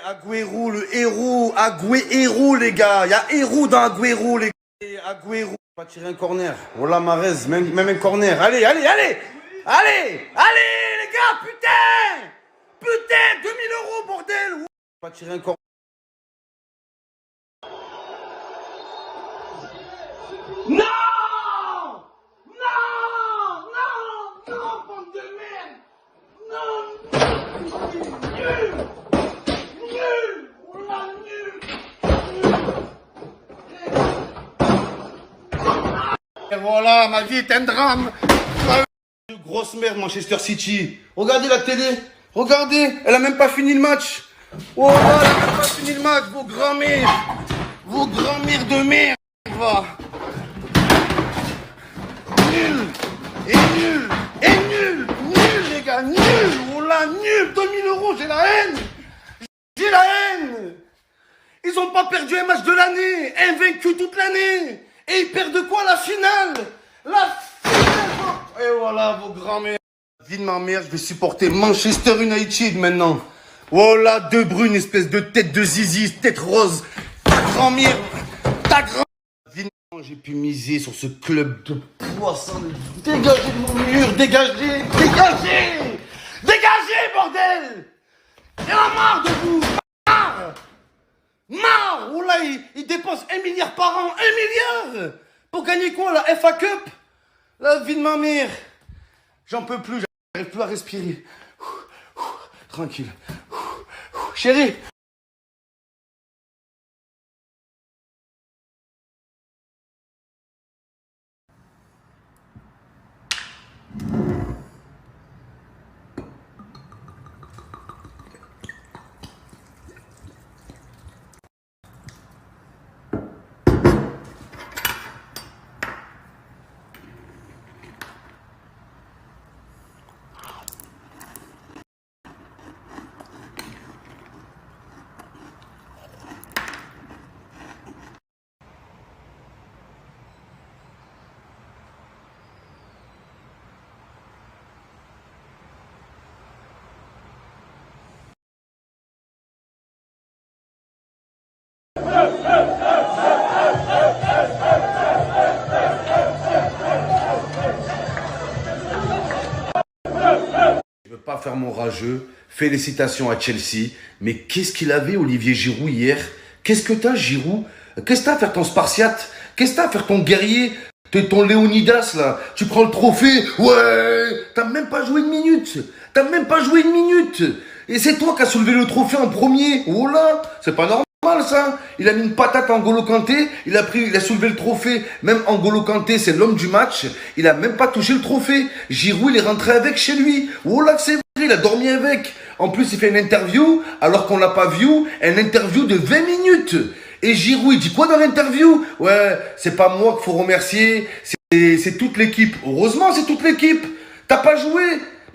Agüero, le héros, Agüero, les gars. Il y a héros dans Agüero, les gars. Agüero. On va tirer un corner. Voilà, Marez, même un corner. Allez, allez, allez. Allez, allez, les gars, putain. Putain, 2000 €, bordel. On va tirer un corner. Non. Non. Non. Non, bande de merde. Non. Nul. Nul. Voilà, nul. Et voilà, ma vie est un drame. Grosse merde, Manchester City. Regardez la télé. Regardez, elle a même pas fini le match. Oh là, elle a même pas fini le match, vos grands-mères. Vos grands-mères de merde. Va. Nul. Et nul. Et nul. Nul, les gars, nul. Oh là, nul. 2000 €, j'ai la haine. J'ai la haine. Ils ont pas perdu un match de l'année. Invaincus toute l'année. Et ils perdent quoi, la finale? La finale. Et voilà, vos grands-mères. Vie de ma mère, je vais supporter Manchester United maintenant. Voilà, De Bruyne, espèce de tête de zizi, tête rose. Ta grand-mère, ta grand... J'ai pu miser sur ce club de poissons. Dégagez de mon mur, dégagez, dégagez. Dégagez, bordel. J'en ai marre de vous. Marre. Marre. Oh là, ils dépensent 1 milliard par an. 1 milliard. Pour gagner quoi, la FA Cup? La vie de ma mère. J'en peux plus, j'arrive plus à respirer. Tranquille. Chérie. Je veux pas faire mon rageux. Félicitations à Chelsea. Mais qu'est-ce qu'il avait, Olivier Giroud, hier? Qu'est-ce que t'as, Giroud? Qu'est-ce que t'as à faire ton Spartiate? Qu'est-ce que t'as à faire ton guerrier? Ton Léonidas, là. Tu prends le trophée. Ouais. T'as même pas joué une minute. T'as même pas joué une minute. Et c'est toi qui as soulevé le trophée en premier. Oh là. C'est pas normal, ça. Il a mis une patate à N'Golo Kanté. Il a soulevé le trophée. Même N'Golo Kanté, c'est l'homme du match. Il a même pas touché le trophée. Giroud, il est rentré avec chez lui. Oh là, c'est vrai. Il a dormi avec. En plus, il fait une interview, alors qu'on l'a pas vu. Une interview de 20 minutes. Et Giroud, il dit quoi dans l'interview? Ouais, c'est pas moi qu'il faut remercier. C'est toute l'équipe. Heureusement, c'est toute l'équipe. T'as pas joué.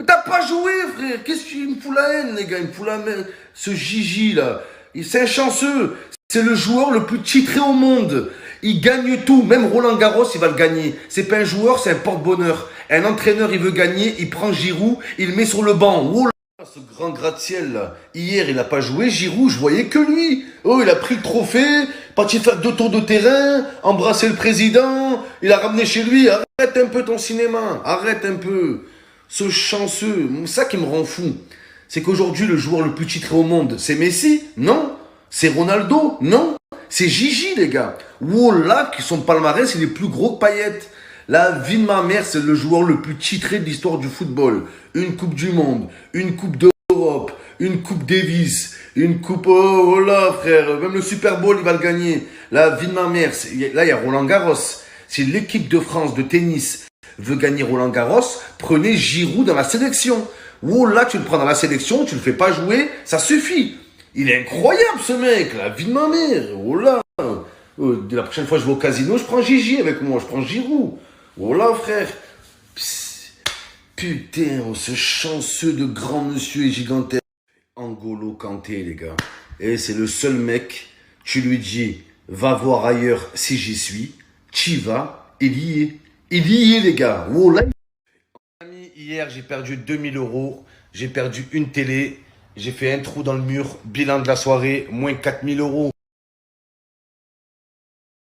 T'as pas joué, frère. Qu'est-ce qu'il me fout la haine, les gars? Il me fout la haine. Ce Gigi, là. C'est un chanceux. C'est le joueur le plus titré au monde. Il gagne tout. Même Roland Garros, il va le gagner. C'est pas un joueur, c'est un porte-bonheur. Un entraîneur, il veut gagner. Il prend Giroud, il le met sur le banc. Oh là, ce grand gratte-ciel, là. Hier, il a pas joué. Giroud, je voyais que lui. Oh, il a pris le trophée, parti faire 2 tours de terrain, embrasser le président. Il a ramené chez lui. Arrête un peu ton cinéma. Arrête un peu. Ce chanceux. Ça qui me rend fou. C'est qu'aujourd'hui, le joueur le plus titré au monde, c'est Messi? Non. C'est Ronaldo? Non. C'est Gigi, les gars. Voilà, qui son palmarès, il est plus gros que Payet. La vie de ma mère, c'est le joueur le plus titré de l'histoire du football. Une Coupe du Monde, une Coupe d'Europe, une Coupe Davis, une Coupe... Oh là, frère, même le Super Bowl, il va le gagner. La vie de ma mère, là, il y a Roland Garros. Si l'équipe de France de tennis veut gagner Roland Garros, prenez Giroud dans la sélection. Oh là, tu le prends dans la sélection, tu le fais pas jouer, ça suffit. Il est incroyable, ce mec, la vie de ma mère. Oh là. La prochaine fois que je vais au casino, je prends Gigi avec moi, je prends Giroud. Oh là, frère. Psst. Putain, oh, ce chanceux de grand monsieur et gigantesque. N'Golo Kanté, les gars. Et c'est le seul mec, tu lui dis, va voir ailleurs si j'y suis. T'y vas, il y est. Il y est, les gars. Oh là. Hier, j'ai perdu 2000 €. J'ai perdu une télé. J'ai fait un trou dans le mur. Bilan de la soirée, moins 4000 euros.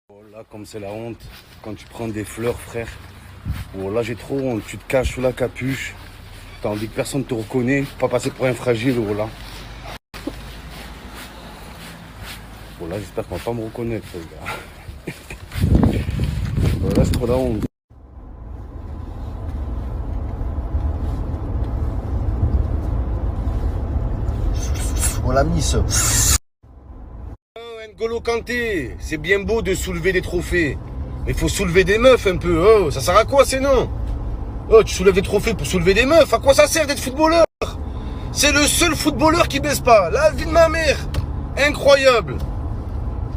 Oh là, comme c'est la honte. Quand tu prends des fleurs, frère. Oh là, j'ai trop honte. Tu te caches sous la capuche. T'as envie que personne te reconnaît. Pas passer pour un fragile, oh là. Oh là, j'espère qu'on va pas me reconnaître, les gars. Oh là, c'est trop la honte. Oh la miss. N'Golo Kanté, c'est bien beau de soulever des trophées. Mais faut soulever des meufs un peu. Oh, ça sert à quoi ces noms? Oh, tu soulèves des trophées pour soulever des meufs. À quoi ça sert d'être footballeur? C'est le seul footballeur qui baisse pas. La vie de ma mère. Incroyable.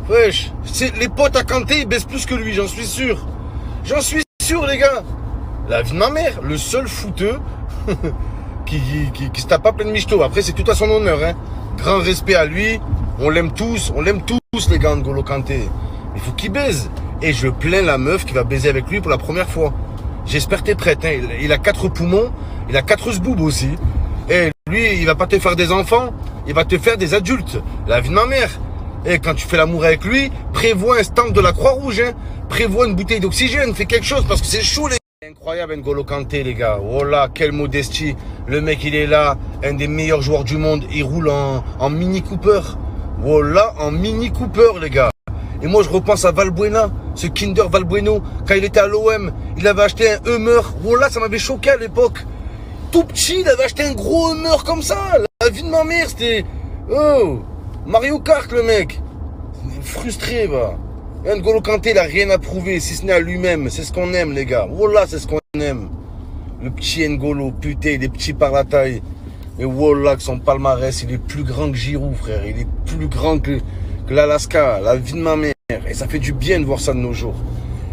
Wesh, les potes à Kanté, ils baissent plus que lui, j'en suis sûr. J'en suis sûr, les gars. La vie de ma mère, le seul footeux qui se tape pas plein de michto. Après, c'est tout à son honneur, hein. Grand respect à lui. On l'aime tous, les gars, N'Golo Kanté. Il faut qu'il baise. Et je plains la meuf qui va baiser avec lui pour la première fois. J'espère que t'es prête, hein. Il a 4 poumons, il a 4 sboubs aussi. Et lui, il va pas te faire des enfants, il va te faire des adultes. La vie de ma mère. Et quand tu fais l'amour avec lui, prévois un stand de la Croix-Rouge, hein. Prévois une bouteille d'oxygène, fais quelque chose parce que c'est chaud, les gars. Incroyable N'Golo Kanté, les gars. Oh là, quelle modestie. Le mec, il est là, un des meilleurs joueurs du monde. Il roule en Mini Cooper. Oh là, en Mini Cooper, les gars. Et moi, je repense à Valbuena, ce Kinder Valbueno. Quand il était à l'OM, il avait acheté un Hummer. Oh là, ça m'avait choqué à l'époque. Tout petit, il avait acheté un gros Hummer comme ça. La vie de ma mère, c'était... Oh, Mario Kart, le mec. Frustré, bah. N'Golo Kanté, il a rien à prouver, si ce n'est à lui-même. C'est ce qu'on aime, les gars. Oh là, c'est ce qu'on aime. Le petit N'Golo, putain, il est petit par la taille. Mais voilà, que son palmarès, il est plus grand que Giroud, frère. Il est plus grand que l'Alaska, la vie de ma mère. Et ça fait du bien de voir ça de nos jours.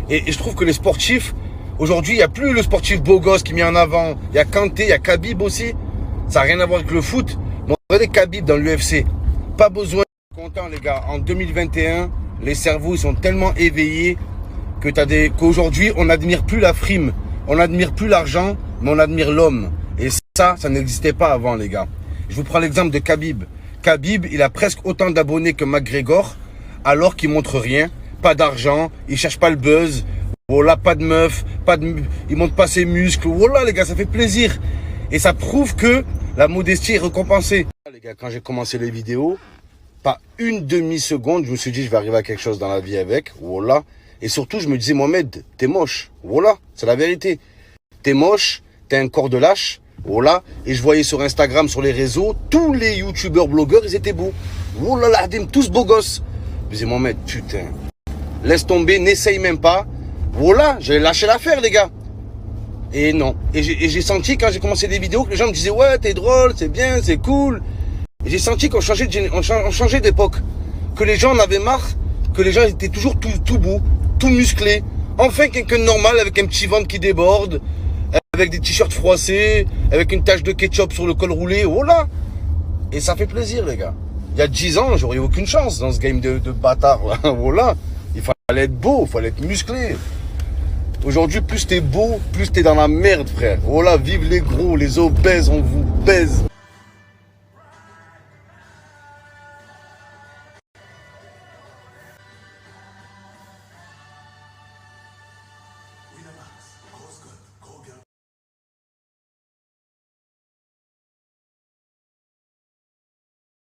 Et je trouve que les sportifs, aujourd'hui, il n'y a plus le sportif beau gosse qui est mis en avant. Il y a Kanté, il y a Khabib aussi. Ça n'a rien à voir avec le foot. Mais regardez Khabib dans l'UFC. Pas besoin. Content, les gars. En 2021, les cerveaux, ils sont tellement éveillés qu'aujourd'hui, on n'admire plus la frime. On n'admire plus l'argent, mais on admire l'homme. Et ça n'existait pas avant, les gars. Je vous prends l'exemple de Khabib. Khabib, il a presque autant d'abonnés que McGregor, alors qu'il montre rien, pas d'argent, il cherche pas le buzz, voilà, pas de meuf, il montre pas ses muscles, voilà les gars, ça fait plaisir. Et ça prouve que la modestie est récompensée. Les gars, quand j'ai commencé les vidéos, pas une demi-seconde, je me suis dit je vais arriver à quelque chose dans la vie avec, voilà. Et surtout, je me disais, Mohamed, t'es moche, voilà, c'est la vérité. T'es moche, t'as un corps de lâche. Voilà, et je voyais sur Instagram, sur les réseaux, tous les youtubeurs, blogueurs, ils étaient beaux. Oh là là, tous beaux gosses. Je disais, Mohamed, putain, laisse tomber, n'essaye même pas. Voilà, j'allais lâcher l'affaire, les gars. Et non. Et j'ai senti, quand j'ai commencé des vidéos, que les gens me disaient, ouais, t'es drôle, c'est bien, c'est cool. Et j'ai senti qu'on changeait d'époque. Que les gens en avaient marre, que les gens étaient toujours tout beaux, tout musclés. Enfin, quelqu'un de normal, avec un petit ventre qui déborde, avec des t-shirts froissés, avec une tache de ketchup sur le col roulé, voilà. Et ça fait plaisir, les gars. Il y a 10 ans, j'aurais eu aucune chance dans ce game de bâtard, là. Voilà. Il fallait être beau, il fallait être musclé. Aujourd'hui, plus t'es beau, plus t'es dans la merde, frère. Voilà, vive les gros, les obèses, on vous baise.